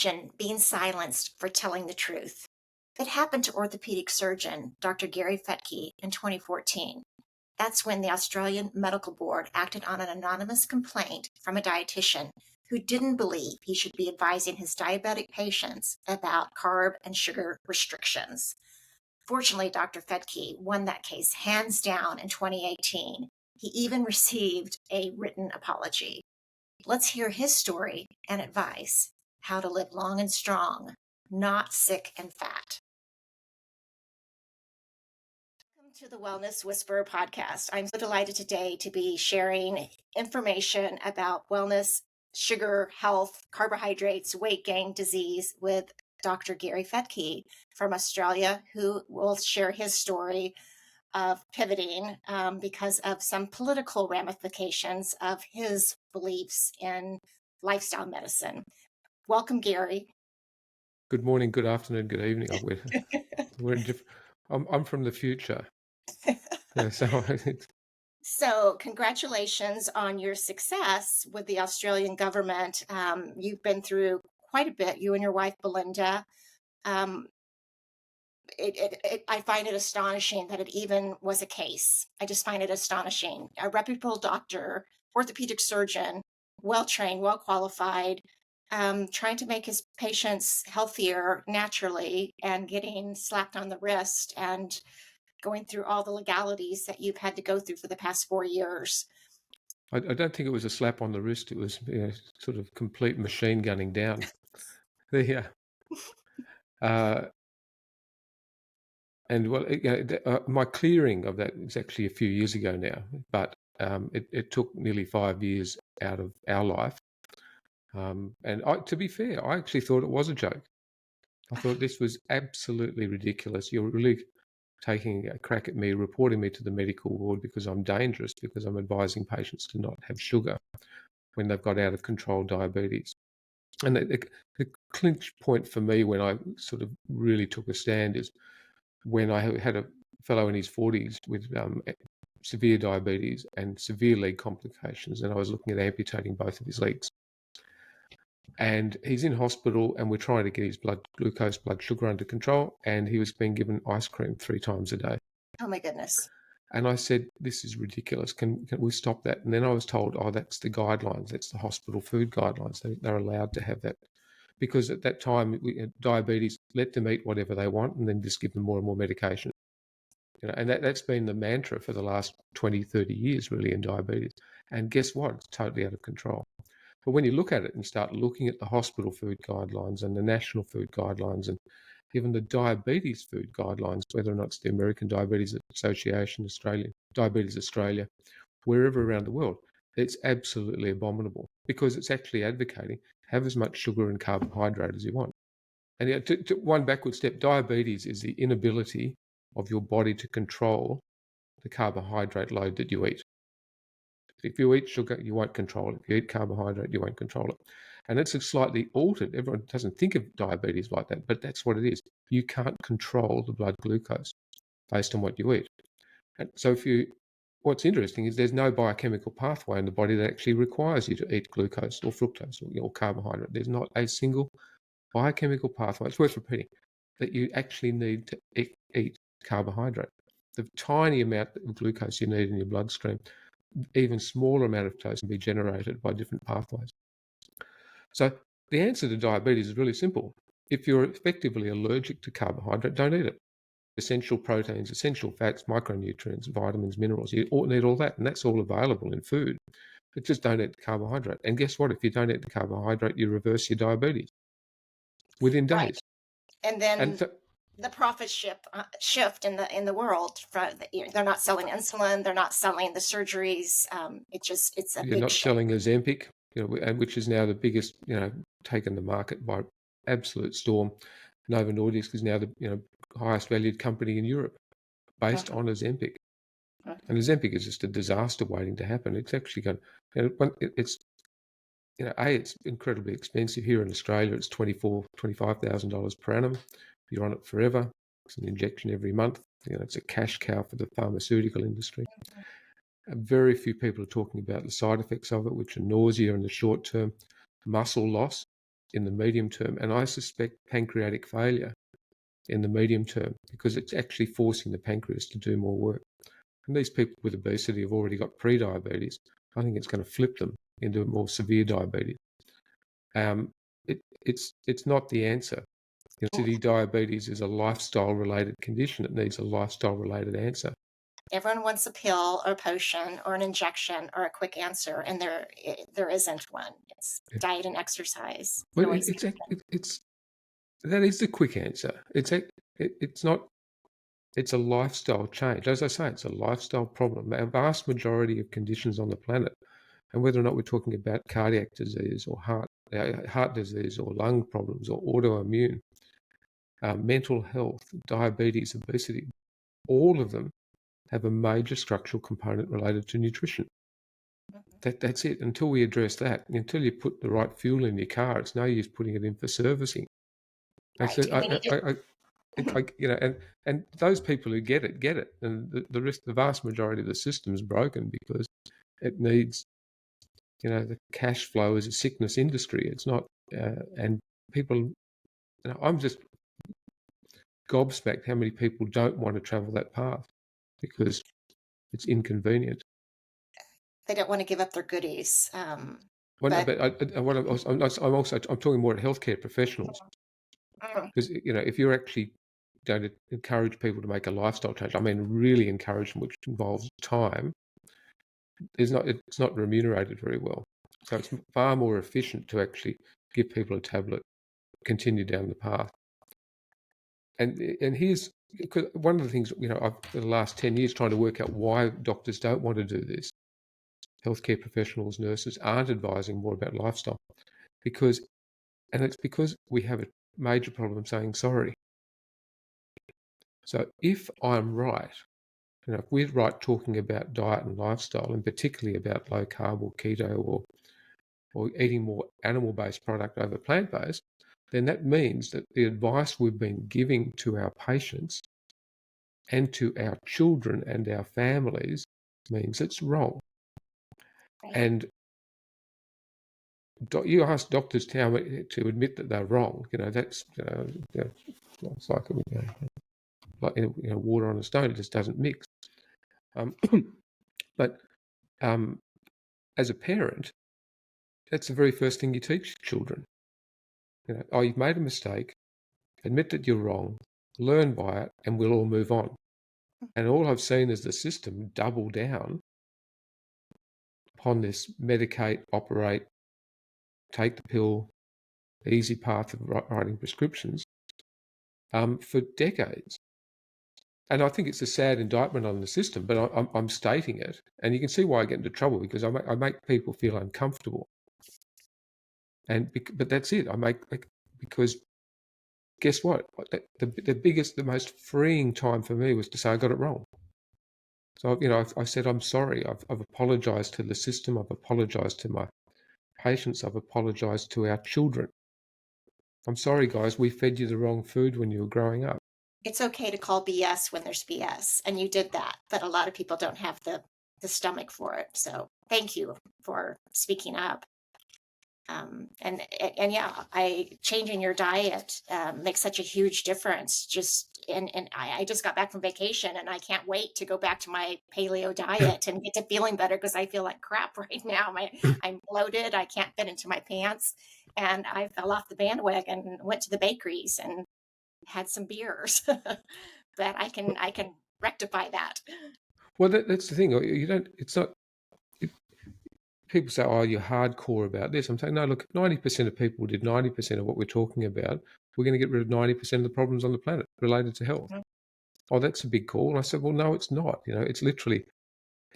Imagine being silenced for telling the truth. It happened to orthopedic surgeon Dr. Gary Fettke in 2014. That's when the Australian Medical Board acted on an anonymous complaint from a dietitian who didn't believe he should be advising his diabetic patients about carb and sugar restrictions. Fortunately, Dr. Fettke won that case hands down in 2018. He even received a written apology. Let's hear his story and advice: how to live long and strong, not sick and fat. Welcome to the Wellness Whisperer podcast. I'm so delighted today to be sharing information about wellness, sugar, health, carbohydrates, weight gain, disease with Dr. Gary Fettke from Australia, who will share his story of pivoting because of some political ramifications of his beliefs in lifestyle medicine. Welcome, Gary. Good morning, good afternoon, good evening. I'm from the future. So congratulations on your success with the Australian government. You've been through quite a bit, you and your wife, Belinda. I find it astonishing that it even was a case. I just find it astonishing. A reputable doctor, orthopedic surgeon, well-trained, well-qualified, trying to make his patients healthier naturally and getting slapped on the wrist and going through all the legalities that you've had to go through for the past 4 years. I don't think it was a slap on the wrist. It was sort of complete machine gunning down. Yeah. And well, my clearing of that is actually a few years ago now, but it took nearly 5 years out of our life. And to be fair, I actually thought it was a joke. I thought this was absolutely ridiculous. You're really taking a crack at me, reporting me to the medical ward because I'm dangerous, because I'm advising patients to not have sugar when they've got out of control diabetes. And the clinch point for me when I sort of really took a stand is when I had a fellow in his 40s with severe diabetes and severe leg complications, and I was looking at amputating both of his legs. And he's in hospital, and we're trying to get his blood glucose, blood sugar under control, and he was being given ice cream 3 times a day. Oh my goodness. And I said, this is ridiculous. Can we stop that? And then I was told, oh, that's the guidelines. That's the hospital food guidelines. They're allowed to have that. Because at that time, diabetes, let them eat whatever they want and then just give them more and more medication. And that's been the mantra for the last 20, 30 years, really, in diabetes. And guess what? It's totally out of control. But when you look at it and start looking at the hospital food guidelines and the national food guidelines and even the diabetes food guidelines, whether or not it's the American Diabetes Association, Diabetes Australia, wherever around the world, it's absolutely abominable because it's actually advocating have as much sugar and carbohydrate as you want. And to one backward step, diabetes is the inability of your body to control the carbohydrate load that you eat. If you eat sugar, you won't control it. If you eat carbohydrate, you won't control it. And it's slightly altered. Everyone doesn't think of diabetes like that, but that's what it is. You can't control the blood glucose based on what you eat. And so what's interesting is there's no biochemical pathway in the body that actually requires you to eat glucose or fructose or carbohydrate. There's not a single biochemical pathway, it's worth repeating, that you actually need to eat carbohydrate. The tiny amount of glucose you need in your bloodstream, even smaller amount of glucose can be generated by different pathways. So the answer to diabetes is really simple. If you're effectively allergic to carbohydrate, don't eat it. Essential proteins, essential fats, micronutrients, vitamins, minerals, you need all that, and that's all available in food. But just don't eat the carbohydrate. And guess what? If you don't eat the carbohydrate, you reverse your diabetes within days. Right. And then the profit shift in the world. They're not selling insulin. They're not selling the surgeries. You're not selling Ozempic, which is now the biggest, taken the market by absolute storm. Novo Nordisk is now the highest valued company in Europe, based on Ozempic. And Ozempic is just a disaster waiting to happen. It's actually going. It's incredibly expensive here in Australia. It's $25,000 per annum. You're on it forever. It's an injection every month. It's a cash cow for the pharmaceutical industry. Very few people are talking about the side effects of it, which are nausea in the short term, muscle loss. in the medium term, and I suspect pancreatic failure in the medium term, because it's actually forcing the pancreas to do more work. And these people with obesity have already got pre-diabetes. I think it's going to flip them into more severe diabetes. It's not the answer. Obesity, diabetes is a lifestyle-related condition. It needs a lifestyle-related answer. Everyone wants a pill or a potion or an injection or a quick answer, and there isn't one. It's diet and exercise. Well, that is the quick answer. It's not. It's a lifestyle change. As I say, it's a lifestyle problem. A vast majority of conditions on the planet, and whether or not we're talking about cardiac disease or heart disease or lung problems or autoimmune, mental health, diabetes, obesity, all of them have a major structural component related to nutrition. That's it. Until we address that, until you put the right fuel in your car, it's no use putting it in for servicing. Right. And those people who get it, and the vast majority of the system's broken because it needs, the cash flow is a sickness industry. It's not, and people, I'm just gobsmacked how many people don't want to travel that path because it's inconvenient. They don't want to give up their goodies. I'm talking more to healthcare professionals. Because, if you're actually going to encourage people to make a lifestyle change, I mean, really encourage them, which involves time, it's not remunerated very well. So it's far more efficient to actually give people a tablet, continue down the path. And here's one of the things, I've for the last 10 years trying to work out why doctors don't want to do this. Healthcare professionals, nurses aren't advising more about lifestyle it's because we have a major problem saying sorry. So if I'm right, if we're right talking about diet and lifestyle, and particularly about low carb or keto or eating more animal-based product over plant-based, then that means that the advice we've been giving to our patients and to our children and our families means it's wrong. Right. And you ask doctors to admit that they're wrong. That's it's like water on a stone. It just doesn't mix. But as a parent, that's the very first thing you teach children. You've made a mistake. Admit that you're wrong. Learn by it, and we'll all move on. And all I've seen is the system double down upon this medicate, operate, take the pill, easy path of writing prescriptions for decades. And I think it's a sad indictment on the system, but I'm stating it. And you can see why I get into trouble, because I make people feel uncomfortable. But that's it. Because guess what? The most freeing time for me was to say I got it wrong. So, I said, I'm sorry. I've apologized to the system. I've apologized to my patients. I've apologized to our children. I'm sorry, guys. We fed you the wrong food when you were growing up. It's okay to call BS when there's BS, and you did that, but a lot of people don't have the stomach for it. So thank you for speaking up. And yeah, changing your diet makes such a huge difference. I just got back from vacation, and I can't wait to go back to my paleo diet and get to feeling better, because I feel like crap right now. I'm bloated. I can't fit into my pants, and I fell off the bandwagon and went to the bakeries and had some beers. But I can rectify that. Well, that's the thing. It's not. People say, "Oh, you're hardcore about this." I'm saying, no. Look, 90% of people did 90% of what we're talking about. We're going to get rid of 90% of the problems on the planet related to health. Mm-hmm. Oh, that's a big call. And I said, well, no, it's not. It's literally.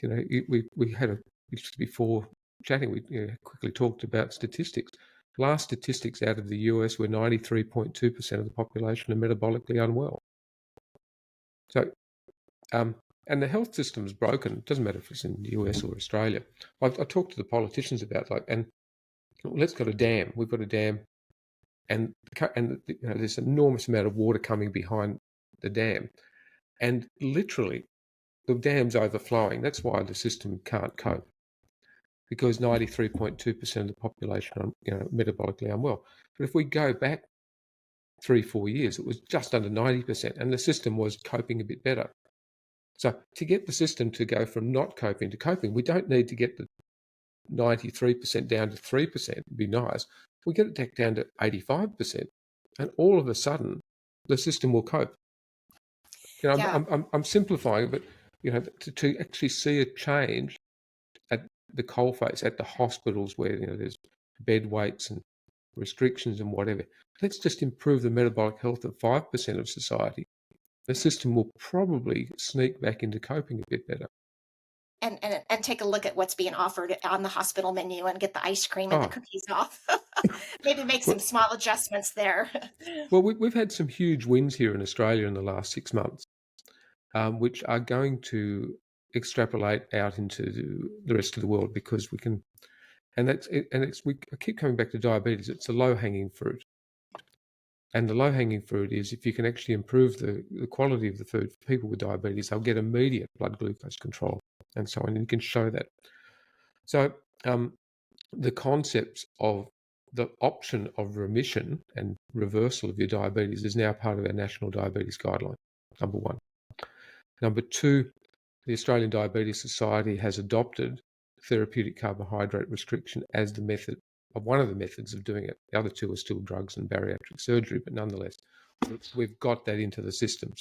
We had just before chatting, we quickly talked about statistics. Last statistics out of the US were 93.2% of the population are metabolically unwell. So, and the health system's broken. It doesn't matter if it's in the US or Australia. I talked to the politicians about and let's got a dam. We've got a dam, and there's an enormous amount of water coming behind the dam, and literally the dam's overflowing. That's why the system can't cope. because 93.2% of the population are, metabolically unwell. But if we go back 3-4 years, it was just under 90%, and the system was coping a bit better. So to get the system to go from not coping to coping, we don't need to get the 93% down to 3%. It'd be nice. We get it down to 85%, and all of a sudden, the system will cope. Yeah. I'm simplifying, but to actually see a change at the coalface, at the hospitals where there's bed weights and restrictions and whatever. Let's just improve the metabolic health of 5% of society. The system will probably sneak back into coping a bit better. And take a look at what's being offered on the hospital menu and get the ice cream and the cookies off. Maybe make some small adjustments there. Well, we've had some huge wins here in Australia in the last 6 months, which are going to extrapolate out into the rest of the world, because we can, and I keep coming back to diabetes. It's a low-hanging fruit. And the low-hanging fruit is, if you can actually improve the quality of the food for people with diabetes, they'll get immediate blood glucose control and so on, and you can show that. So the concepts of the option of remission and reversal of your diabetes is now part of our National Diabetes Guideline, number one. Number two, the Australian Diabetes Society has adopted therapeutic carbohydrate restriction as the method, one of the methods of doing it. The other two are still drugs and bariatric surgery, but nonetheless, we've got that into the system.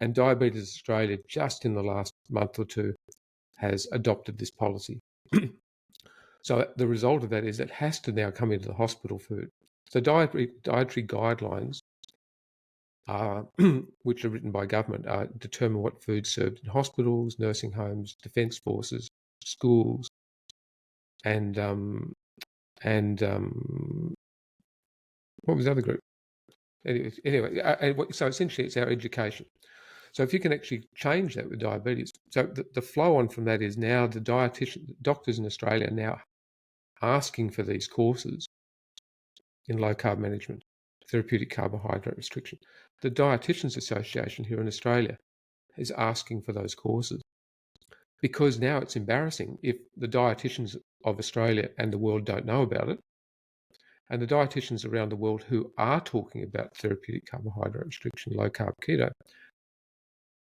And Diabetes Australia, just in the last month or two, has adopted this policy. So the result of that is it has to now come into the hospital food. So dietary guidelines, which are written by government, determine what food's served in hospitals, nursing homes, defence forces, schools, and what was the other group? Anyway, so essentially it's our education. So if you can actually change that with diabetes, so the flow on from that is now the doctors in Australia are now asking for these courses in low carb management, therapeutic carbohydrate restriction. The Dietitians Association here in Australia is asking for those courses, because now it's embarrassing if the dietitians of Australia and the world don't know about it. And the dietitians around the world who are talking about therapeutic carbohydrate restriction, low carb keto,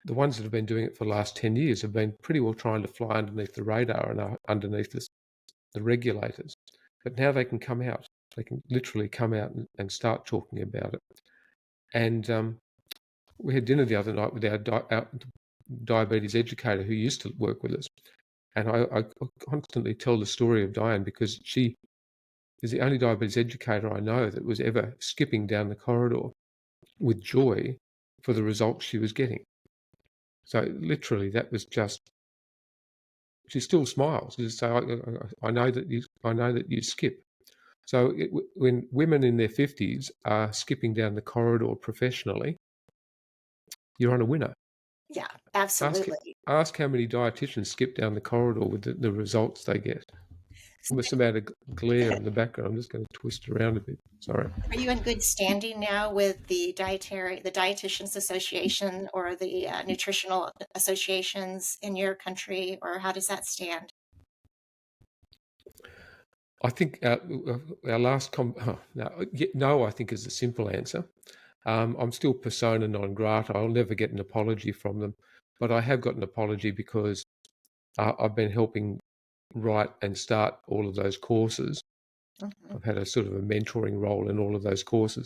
the ones that have been doing it for the last 10 years have been pretty well trying to fly underneath the radar and underneath the regulators. But now they can come out. They can literally come out and start talking about it. And we had dinner the other night with our diabetes educator who used to work with us. And I constantly tell the story of Diane, because she is the only diabetes educator I know that was ever skipping down the corridor with joy for the results she was getting. So literally, that was just. She still smiles. So I know that you skip. So when women in their 50s are skipping down the corridor professionally, you're on a winner. Yeah, absolutely. Ask how many dietitians skip down the corridor with the results they get. Almost amount of glare in the background. I'm just going to twist around a bit. Sorry. Are you in good standing now with the Dietitians Association or the nutritional associations in your country, or how does that stand? I think our last no, I think is the simple answer. I'm still persona non grata. I'll never get an apology from them, but I have got an apology because I've been helping write and start all of those courses. Mm-hmm. I've had a sort of a mentoring role in all of those courses,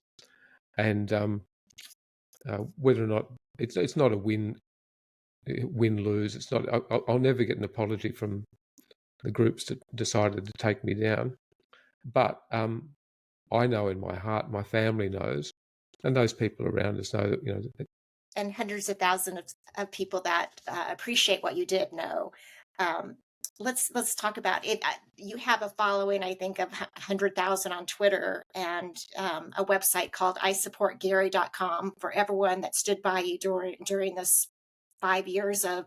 and whether or not it's not a win lose. It's not. I'll never get an apology from the groups that decided to take me down, but I know in my heart, my family knows, and those people around us know that and hundreds of thousands of people that appreciate what you did know. Let's talk about it. You have a following, I think, of 100,000 on Twitter, and a website called isupportgary.com for everyone that stood by you during this 5 years of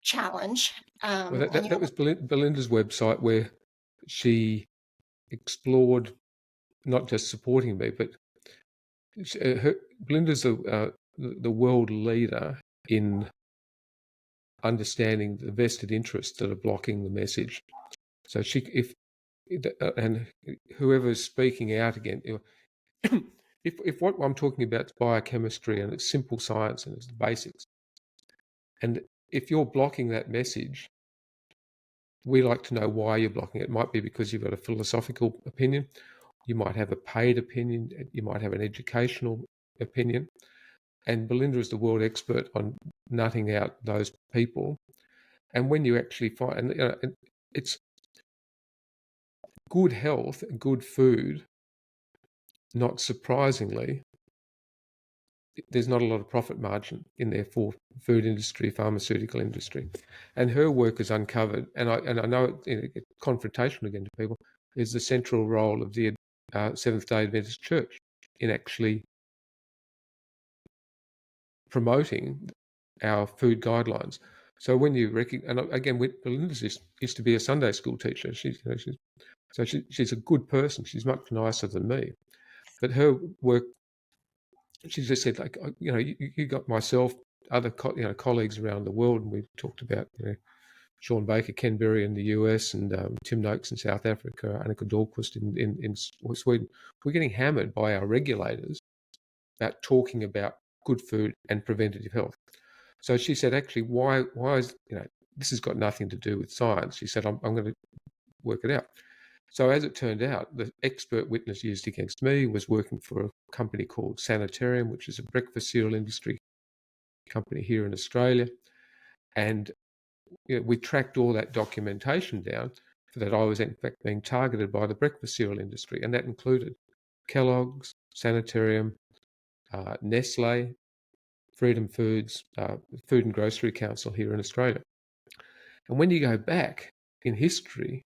challenge. That was Belinda's website, where she explored not just supporting me, but Belinda's the world leader in understanding the vested interests that are blocking the message. So and whoever's speaking out again, if what I'm talking about is biochemistry and it's simple science and it's the basics, and if you're blocking that message, we like to know why you're blocking it. It might be because you've got a philosophical opinion, you might have a paid opinion, you might have an educational opinion. And Belinda is the world expert on nutting out those people. And when you actually find, it's good health, good food, not surprisingly, there's not a lot of profit margin in there for food industry, pharmaceutical industry. And her work has uncovered, and I know it's confrontational again to people, is the central role of the Seventh-day Adventist Church in actually promoting our food guidelines. So when you and again, Belinda used to be a Sunday school teacher. She's a good person. She's much nicer than me. But her work, she just said, like, you got myself, other colleagues around the world, and we talked about Sean Baker, Ken Berry in the US, and Tim Noakes in South Africa, Annika Dahlqvist in Sweden. We're getting hammered by our regulators about talking about good food and preventative health. So she said, actually, why is, this has got nothing to do with science. She said, I'm going to work it out. So as it turned out, the expert witness used against me was working for a company called Sanitarium, which is a breakfast cereal industry company here in Australia. And we tracked all that documentation down for that I was in fact being targeted by the breakfast cereal industry. And that included Kellogg's, Sanitarium, Nestle, Freedom Foods, Food and Grocery Council here in Australia. And when you go back in history,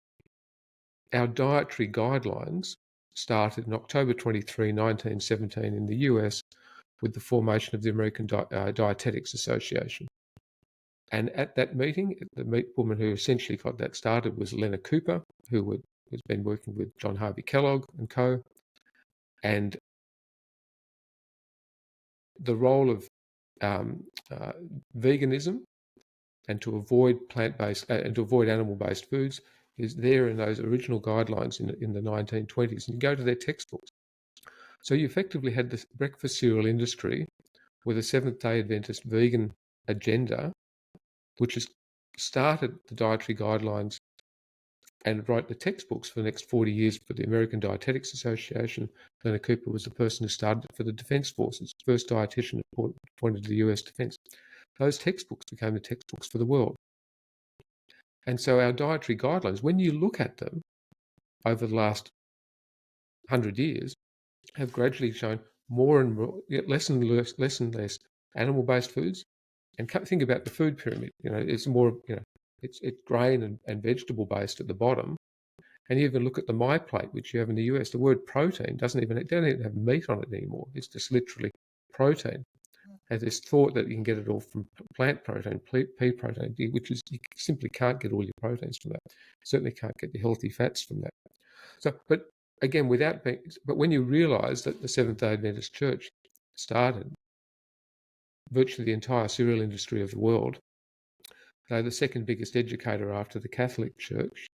our dietary guidelines started in October 23, 1917 in the US with the formation of the American Dietetics Association. And at that meeting, the woman who essentially got that started was Lena Cooper, who has been working with John Harvey Kellogg and co. And the role of veganism and to avoid plant-based and to avoid animal-based foods is there in those original guidelines in the 1920s. And you go to their textbooks. So you effectively had this breakfast cereal industry with a Seventh-day Adventist vegan agenda, which has started the dietary guidelines and write the textbooks for the next 40 years for the American Dietetics Association. Leonard Cooper was the person who started it for the Defense Forces, first dietitian appointed to the US Defense. Those textbooks became the textbooks for the world. And so our dietary guidelines, when you look at them over the last 100 years, have gradually shown more and more, less and less animal-based foods. And think about the food pyramid. It's more, it's grain and vegetable-based at the bottom. And you even look at the My Plate, which you have in the US. The word protein don't even have meat on it anymore. It's just literally protein. And this thought that you can get it all from plant protein, pea protein, which is you simply can't get all your proteins from that. Certainly can't get the healthy fats from that. So, but again, but when you realise that the Seventh-day Adventist Church started virtually the entire cereal industry of the world, they're the second biggest educator after the Catholic Church.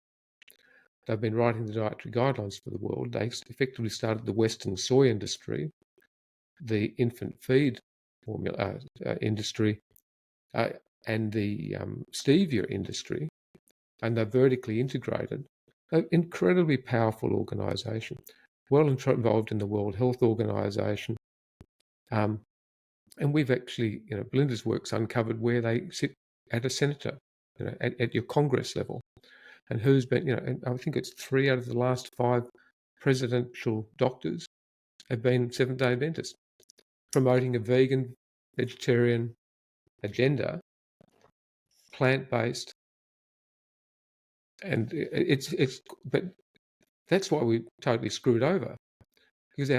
They've been writing the dietary guidelines for the world. They effectively started the Western soy industry, the infant feed formula industry, and the stevia industry, and they're vertically integrated. An incredibly powerful organisation, well involved in the World Health Organization. And we've actually, Belinda's work's uncovered where they sit at a senator, at your Congress level, and who's been, and I think it's 3 out of the last 5 presidential doctors have been Seventh-day Adventists, promoting a vegan, vegetarian agenda, plant-based, and but that's why we totally screwed over, because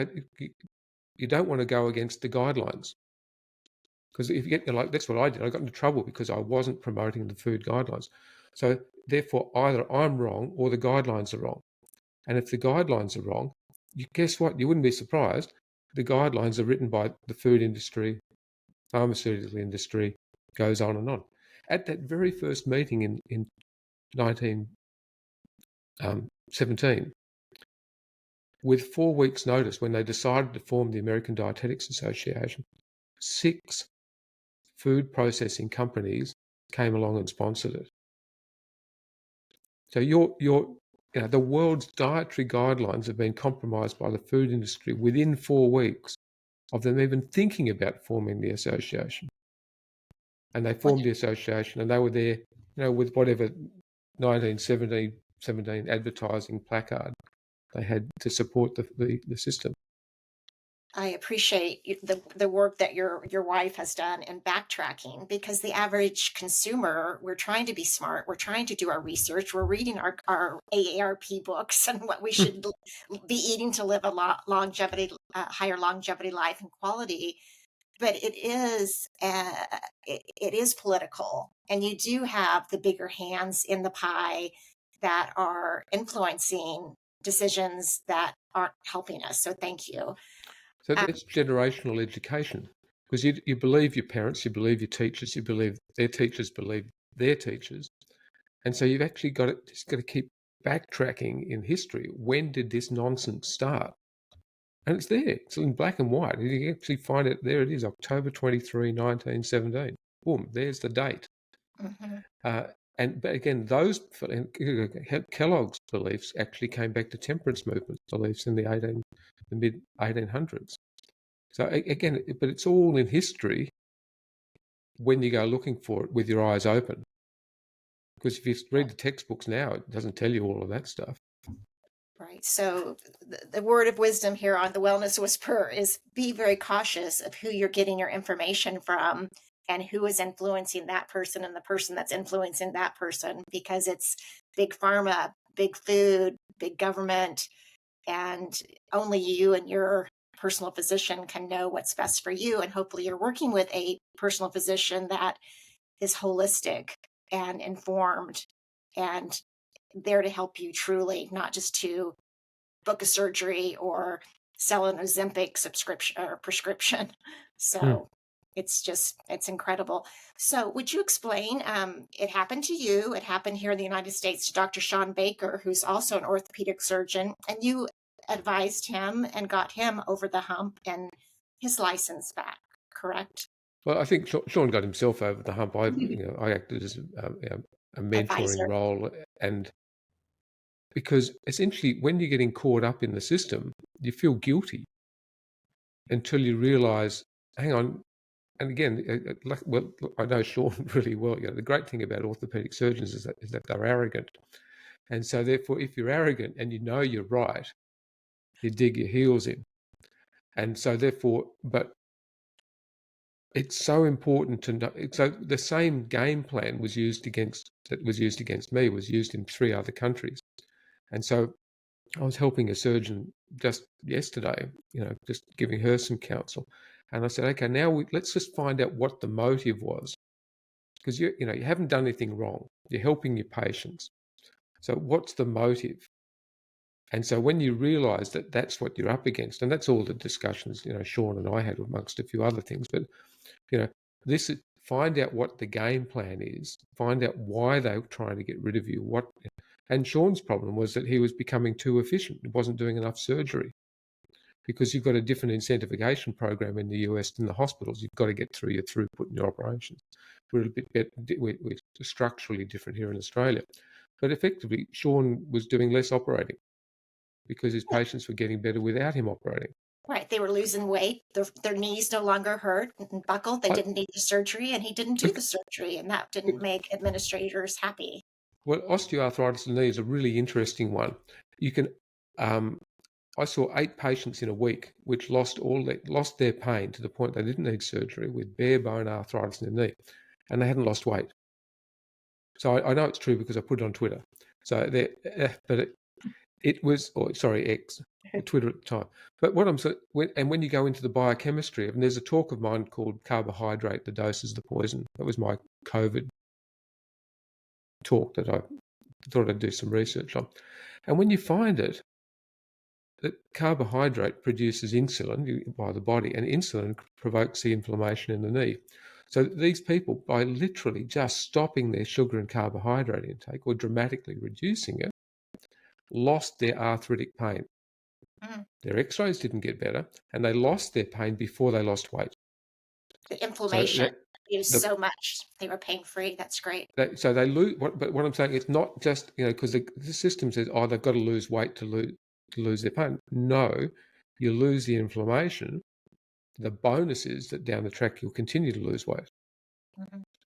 you don't want to go against the guidelines. Because if you get that's what I did. I got into trouble because I wasn't promoting the food guidelines. So therefore, either I'm wrong or the guidelines are wrong. And if the guidelines are wrong, guess what? You wouldn't be surprised. The guidelines are written by the food industry, pharmaceutical industry, goes on and on. At that very first meeting in 17. With 4 weeks' notice, when they decided to form the American Dietetics Association, 6 food processing companies came along and sponsored it. So the world's dietary guidelines have been compromised by the food industry within 4 weeks of them even thinking about forming the association. And they formed the association, and they were there, with whatever 1917 advertising placard they had to support the system. I appreciate the work that your wife has done in backtracking, because the average consumer, we're trying to be smart. We're trying to do our research. We're reading our AARP books and what we should be eating to live a higher longevity life and quality. But it is political, and you do have the bigger hands in the pie that are influencing decisions that aren't helping us. So thank you. So it's generational education, because you believe your parents, you believe your teachers, you believe their teachers believe their teachers. And so you've actually just got to keep backtracking in history. When did this nonsense start? And it's there. It's in black and white. You can actually find it. There it is, October 23, 1917. Boom, there's the date. Mm-hmm. But again, those Kellogg's beliefs actually came back to temperance movement beliefs in the mid 1800s. So again, but it's all in history when you go looking for it with your eyes open. Because if you read the textbooks now, it doesn't tell you all of that stuff. Right. So the word of wisdom here on the Wellness Whisperer is be very cautious of who you're getting your information from and who is influencing that person and the person that's influencing that person, because it's big pharma, big food, big government, and only you and your personal physician can know what's best for you. And hopefully you're working with a personal physician that is holistic and informed and there to help you truly, not just to book a surgery or sell an Ozempic subscription or prescription. So it's incredible. So would you explain, it happened to you, it happened here in the United States to Dr. Sean Baker, who's also an orthopedic surgeon, and you advised him and got him over the hump and his license back, correct? Well, I think Sean got himself over the hump. I acted as a mentoring Advisor. role, and because essentially when you're getting caught up in the system, you feel guilty until you realise, hang on. And again, well, I know Sean really well. The great thing about orthopedic surgeons is that they're arrogant, and so therefore, if you're arrogant and you know you're right, you dig your heels in, and so therefore, but it's so important to know. So the same game plan was used against me was used in 3 other countries, and so I was helping a surgeon just yesterday, just giving her some counsel, and I said, okay, now let's just find out what the motive was, because you haven't done anything wrong. You're helping your patients, so what's the motive? And so when you realise that that's what you're up against, and that's all the discussions Sean and I had amongst a few other things, but this is, find out what the game plan is, find out why they're trying to get rid of you. And Sean's problem was that he was becoming too efficient. He wasn't doing enough surgery, because you've got a different incentivization program in the US than the hospitals. You've got to get through your throughput in your operations. We're structurally different here in Australia. But effectively, Sean was doing less operating because his patients were getting better without him operating. Right. They were losing weight. Their knees no longer hurt and buckled. They didn't need the surgery, and he didn't do the surgery, and that didn't make administrators happy. Well, osteoarthritis in the knee is a really interesting one. You can, I saw 8 patients in a week which lost their pain to the point they didn't need surgery with bare bone arthritis in the knee, and they hadn't lost weight. So I know it's true because I put it on Twitter. So but it was, X, Twitter at the time. But when you go into the biochemistry, and there's a talk of mine called Carbohydrate, the Dose is the Poison. That was my COVID talk that I thought I'd do some research on. And when you find it, that carbohydrate produces insulin by the body, and insulin provokes the inflammation in the knee. So these people, by literally just stopping their sugar and carbohydrate intake or dramatically reducing it, lost their arthritic pain. Mm. Their x-rays didn't get better, and they lost their pain before they lost weight. The So inflammation used the so much. They were pain-free. That's great. so they lose. But what I'm saying, it's not just, because the system says, oh, they've got to lose weight to lose their pain. No, you lose the inflammation. The bonus is that down the track you'll continue to lose weight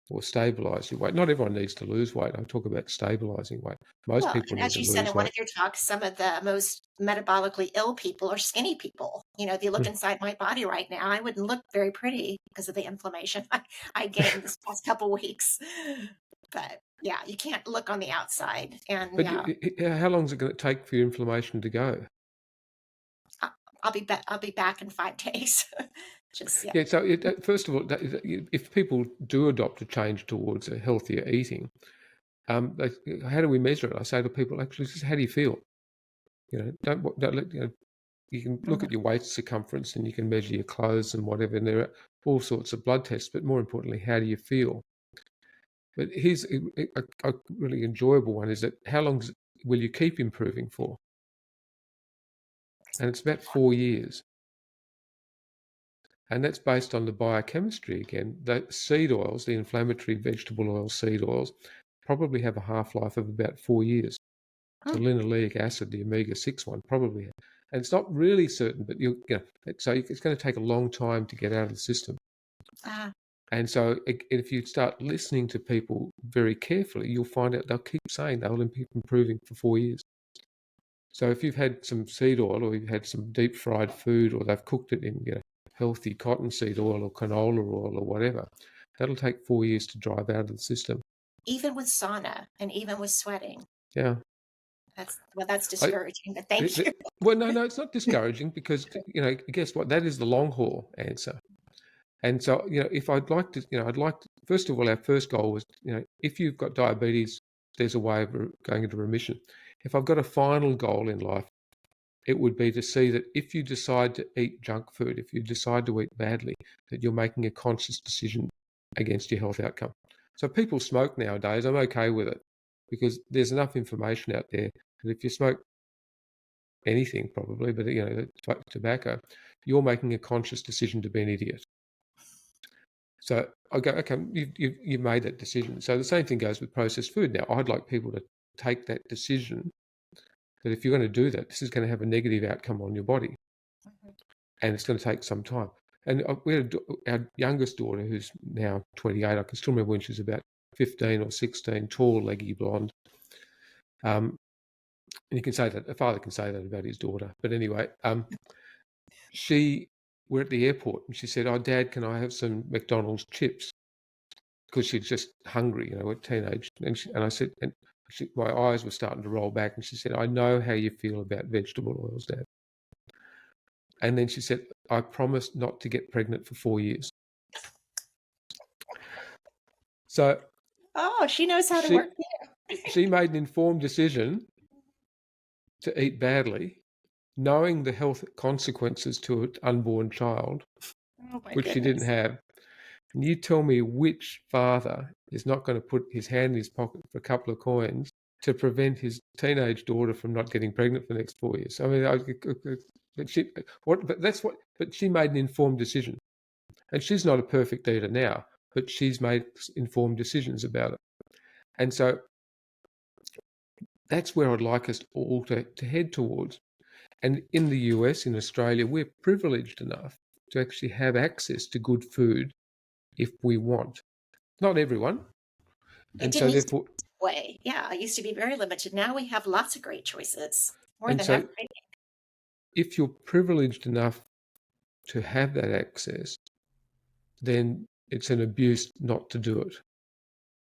or stabilize your weight. Not everyone needs to lose weight. I talk about stabilizing weight. Most Well, people and need as to you said lose in one weight. of your talks, some of the most metabolically ill people are skinny people. If you look inside my body right now, I wouldn't look very pretty because of the inflammation I gained this past couple weeks. But yeah, you can't look on the outside. And But yeah, how long is it going to take for your inflammation to go? I'll be back. I'll be back in 5 days. Just yeah. Yeah. So first of all, if people do adopt a change towards a healthier eating, how do we measure it? I say to people, actually, just how do you feel? Don't let you can look at your waist circumference and you can measure your clothes and whatever, and there are all sorts of blood tests. But more importantly, how do you feel? But here's a really enjoyable one: is that how long will you keep improving for? And it's about 4 years. And that's based on the biochemistry again. The seed oils, the inflammatory vegetable oil seed oils, probably have a half-life of about 4 years. So linoleic acid, the omega-6 one, probably. And it's not really certain, but so it's going to take a long time to get out of the system. And so if you start listening to people very carefully, you'll find out they'll keep saying they'll keep improving for 4 years. So if you've had some seed oil or you've had some deep fried food or they've cooked it in healthy cottonseed oil or canola oil or whatever, that'll take 4 years to drive out of the system. Even with sauna and even with sweating. Yeah. That's discouraging, but thank you. Well, no, it's not discouraging because, guess what? That is the long haul answer. And so, if I'd like to, first of all, our first goal was, if you've got diabetes, there's a way of going into remission. If I've got a final goal in life, it would be to see that if you decide to eat junk food, if you decide to eat badly, that you're making a conscious decision against your health outcome. So people smoke nowadays. I'm okay with it because there's enough information out there that if you smoke anything, probably, but tobacco, you're making a conscious decision to be an idiot. So I go, okay, you've made that decision. So the same thing goes with processed food. Now, I'd like people to take that decision that if you're going to do that, this is going to have a negative outcome on your body. And it's going to take some time. And we had our youngest daughter, who's now 28. I can still remember when she was about 15 or 16, tall, leggy, blonde. And you can say that, a father can say that about his daughter. But anyway, we're at the airport and she said, "Oh, Dad, can I have some McDonald's chips?" Because she's just hungry, a teenage. And I said, my eyes were starting to roll back. And she said, "I know how you feel about vegetable oils, Dad." And then she said, "I promised not to get pregnant for 4 years." So she knows how to work there. She made an informed decision to eat badly, knowing the health consequences to an unborn child, which she didn't have. And you tell me which father is not going to put his hand in his pocket for a couple of coins to prevent his teenage daughter from not getting pregnant for the next 4 years? I mean, but she made an informed decision. And she's not a perfect eater now, but she's made informed decisions about it. And so that's where I'd like us all to head towards. And in the US, in Australia, we're privileged enough to actually have access to good food if we want. Not everyone. And so therefore, way. Yeah, it used to be very limited. Now we have lots of great choices. More than ever. If you're privileged enough to have that access, then it's an abuse not to do it.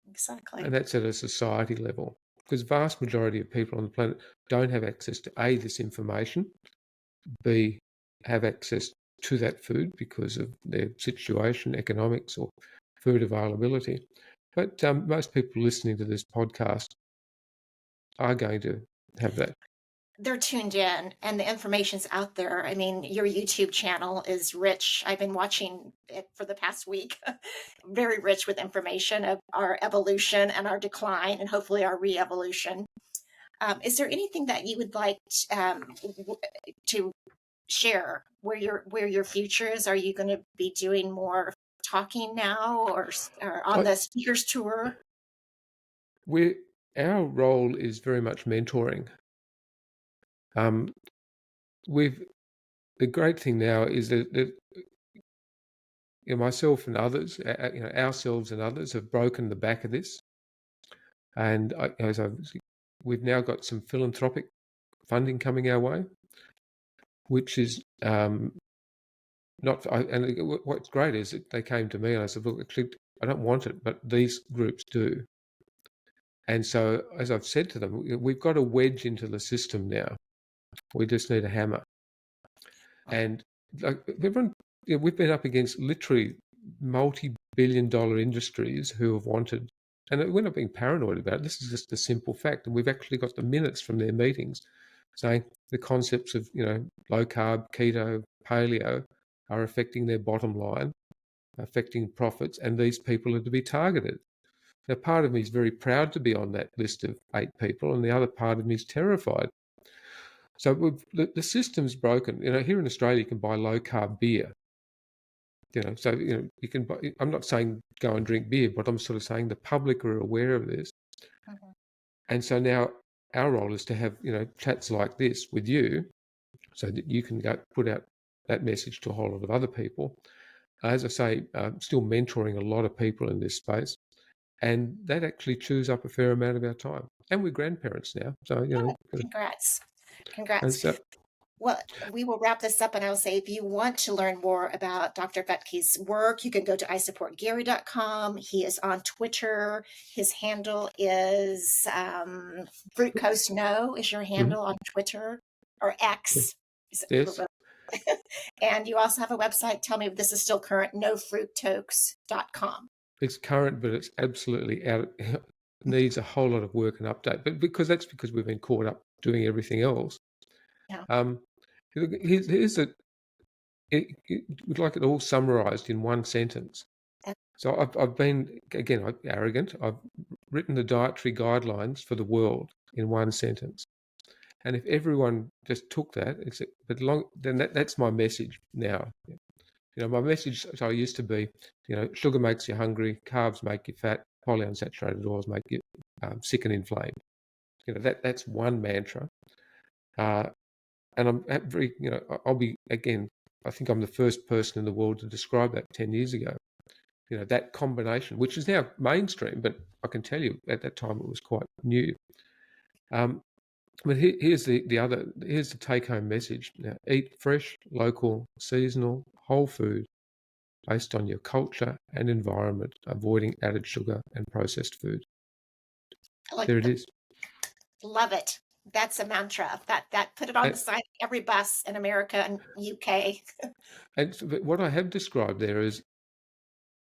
Exactly. And that's at a society level. Because vast majority of people on the planet don't have access to A, this information, B, have access to that food because of their situation, economics, or food availability. But most people listening to this podcast are going to have that. They're tuned in and the information's out there. I mean, your YouTube channel is rich. I've been watching it for the past week. Very rich with information of our evolution and our decline and hopefully our re-evolution. Is there anything that you would like to share where your future is? Are you going to be doing more talking now, or on I, the speakers tour? our role is very much mentoring. Um, the great thing now is that myself and others, ourselves and others, have broken the back of this, and we've now got some philanthropic funding coming our way, which is not. And what's great is that they came to me and I said, "Look, actually, I don't want it, but these groups do." And so, as I've said to them, we've got a wedge into the system now. We just need a hammer. And like everyone, we've been up against literally multi-billion-dollar industries who have wanted, and we're not being paranoid about it. This is just a simple fact, and we've actually got the minutes from their meetings saying the concepts of low carb, keto, paleo are affecting their bottom line, affecting profits, and these people are to be targeted. Now, part of me is very proud to be on that list of 8 people, and the other part of me is terrified. So the system's broken. Here in Australia, you can buy low carb beer. So you can buy. I'm not saying go and drink beer, but I'm sort of saying the public are aware of this, Mhm. and so now our role is to have chats like this with you, so that you can go put out that message to a whole lot of other people. As I say, still mentoring a lot of people in this space, and that actually chews up a fair amount of our time. And we're grandparents now, so Oh, congrats. and Congrats. so Well, we will wrap this up, and I'll say if you want to learn more about Dr. Fettke's work, you can go to isupportgary.com. He is on Twitter. His handle is Fruit Coast No is your mhm, handle on Twitter, or X. yes, And you also have a website. Tell me if this is still current, nofructose.com. it's current, but it's absolutely out. Needs a whole lot of work and update, but because we've been caught up doing everything else. Yeah. Um, here's we'd like it all summarized in one sentence. So I've been, again, arrogant. I've written the dietary guidelines for the world in one sentence. And if everyone just took that, then that's my message now. My message used to be, sugar makes you hungry, carbs make you fat, polyunsaturated oils make you sick and inflamed. That's one mantra. And I'm very, I'll be, again, I think I'm the first person in the world to describe that 10 years ago. That combination, which is now mainstream, but I can tell you at that time it was quite new. But here's the take-home message. Now, eat fresh, local, seasonal, whole food based on your culture and environment, avoiding added sugar and processed food. I like There it the is. Love it. That's a mantra. That put it on the And, side of every bus in America and UK. but what I have described there is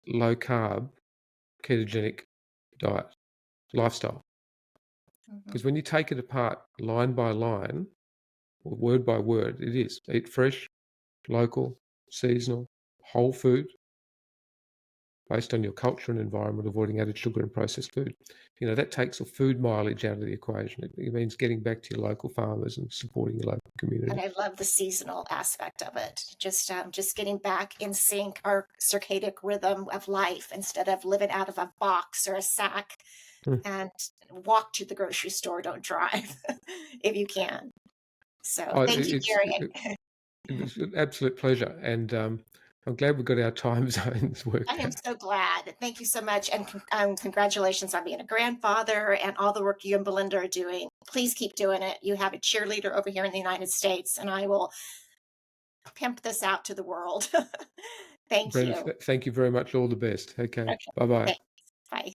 low carb, ketogenic diet, lifestyle. Mhm. Because when you take it apart line by line, or word by word, it is eat fresh, local, seasonal, whole food based on your culture and environment, avoiding added sugar and processed food. That takes the food mileage out of the equation. It means getting back to your local farmers and supporting your local community. And I love the seasonal aspect of it. Just getting back in sync, our circadian rhythm of life, instead of living out of a box or a sack. Mm. And walk to the grocery store. Don't drive if you can. So Oh, thank you, Gary. it's an absolute pleasure, and I'm glad we got our time zones I worked am out. so glad. Thank you so much. And congratulations on being a grandfather and all the work you and Belinda are doing. Please keep doing it. You have a cheerleader over here in the United States, and I will pimp this out to the world. Thank Brenda, you. thank you very much. All the best. Okay, Okay. bye bye. Thanks. Bye.